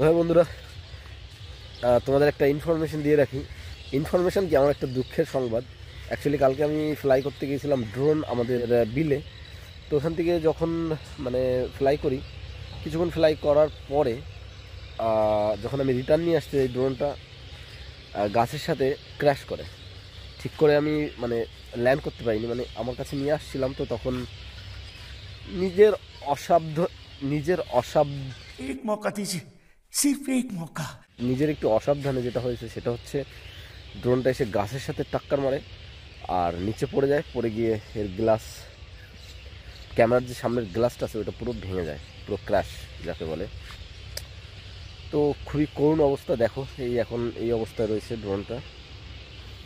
ভাই বন্ধুরা, তোমাদের একটা ইনফরমেশন দিয়ে রাখি। ইনফরমেশন কি, আমার একটা দুঃখের সংবাদ। অ্যাকচুয়ালি কালকে আমি ফ্লাই করতে গিয়েছিলাম ড্রোন আমাদের বিলে। তো ওখান থেকে যখন ফ্লাই করি, কিছুক্ষণ ফ্লাই করার পরে যখন আমি রিটার্ন নিয়ে আসতে, এই ড্রোনটা গাছের সাথে ক্র্যাশ করে। ঠিক করে আমি ল্যান্ড করতে পারিনি। আমার কাছে নিয়ে আসছিলাম, তো তখন নিজের एक मौका दीजिए, सिर्फ एक मौका। নিজের একটু অসাবধানে যেটা হয়েছে সেটা হচ্ছে ড্রোনটা এসে গাছের সাথে টাক্কার মারে আর নিচে পড়ে যায়। পড়ে গিয়ে এর গ্লাস, ক্যামেরার যে সামনের গ্লাসটা আছে ওটা পুরো ভেঙে যায়, পুরো ক্র্যাশ যাকে বলে। তো খুবই করুণ অবস্থা। দেখো এখন এই অবস্থায় রয়েছে ড্রোনটা।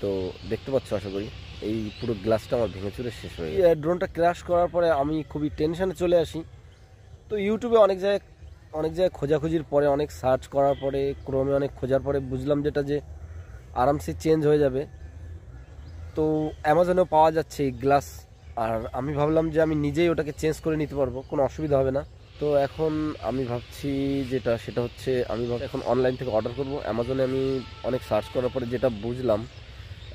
তো দেখতে পাচ্ছ আশা করি, এই পুরো গ্লাসটা আমার ভেঙে চুরে শেষ হয়ে গেছে। ড্রোনটা ক্র্যাশ করার পরে আমি খুবই টেনশনে চলে আসি। তো ইউটিউবে অনেক জায়গায় খোঁজাখুঁজির পরে, অনেক সার্চ করার পরে, ক্রোমে অনেক খোঁজার পরে বুঝলাম যেটা যে আরামসে চেঞ্জ হয়ে যাবে। তো অ্যামাজনেও পাওয়া যাচ্ছে এই গ্লাস। আর আমি ভাবলাম যে আমি নিজেই ওটাকে চেঞ্জ করে নিতে পারবো, কোনো অসুবিধা হবে না। তো এখন আমি ভাবছি সেটা হচ্ছে আমি এখন অনলাইন থেকে অর্ডার করব। অ্যামাজনে আমি অনেক সার্চ করার পরে যেটা বুঝলাম,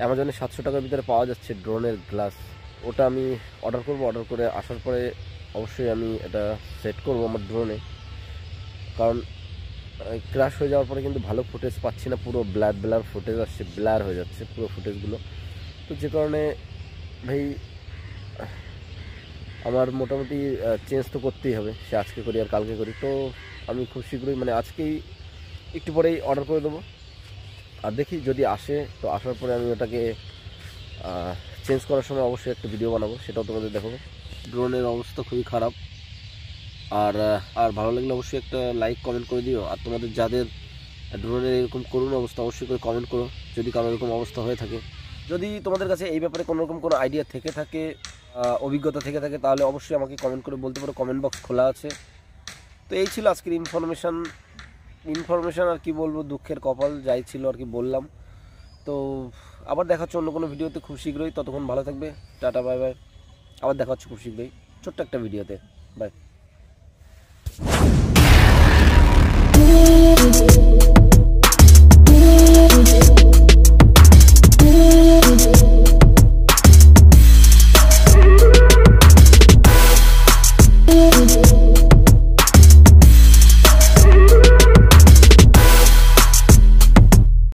অ্যামাজনে 700 টাকার ভিতরে পাওয়া যাচ্ছে ড্রোনের গ্লাস। ওটা আমি অর্ডার করব। অর্ডার করে আসার পরে অবশ্যই আমি এটা সেট করব আমার ড্রোনে। কারণ ক্র্যাশ হয়ে যাওয়ার পরে কিন্তু ভালো ফুটেজ পাচ্ছি না, পুরো ব্লার ফুটেজ আসছে, ব্লার হয়ে যাচ্ছে পুরো ফুটেজগুলো। তো যে কারণে ভাই আমার মোটামুটি চেঞ্জ তো করতেই হবে, সে আজকে করি আর কালকে করি। তো আমি খুব শীঘ্রই আজকেই একটু পরেই অর্ডার করে দেবো। আর দেখি যদি আসে, তো আসার পরে আমি ওটাকে চেঞ্জ করার সময় অবশ্যই একটা ভিডিও বানাবো, সেটাও তোমাদের দেখাবো। ড্রোনের অবস্থা খুবই খারাপ। আর ভালো লাগলে অবশ্যই একটা লাইক কমেন্ট করে দিও। আর তোমাদের যাদের ড্রোনের এরকম করুণ অবস্থা, অবশ্যই করে কমেন্ট করো যদি কারো এরকম অবস্থা হয়ে থাকে। যদি তোমাদের কাছে এই ব্যাপারে কোনোরকম কোনো আইডিয়া থেকে থাকে, অভিজ্ঞতা থেকে থাকে, তাহলে অবশ্যই আমাকে কমেন্ট করে বলতে পারো। কমেন্ট বক্স খোলা আছে। তো এই ছিল আজকের ইনফরমেশান আর কি বলবো, দুঃখের কপাল যাই ছিল আর কি বললাম। তো আবার দেখা হচ্ছে অন্য কোনো ভিডিওতে খুব শীঘ্রই। ততক্ষণ ভালো থাকবে, টাটা বাই বাই। আবার দেখা হচ্ছে খুব শীঘ্রই ছোট্ট একটা ভিডিওতে। বাই।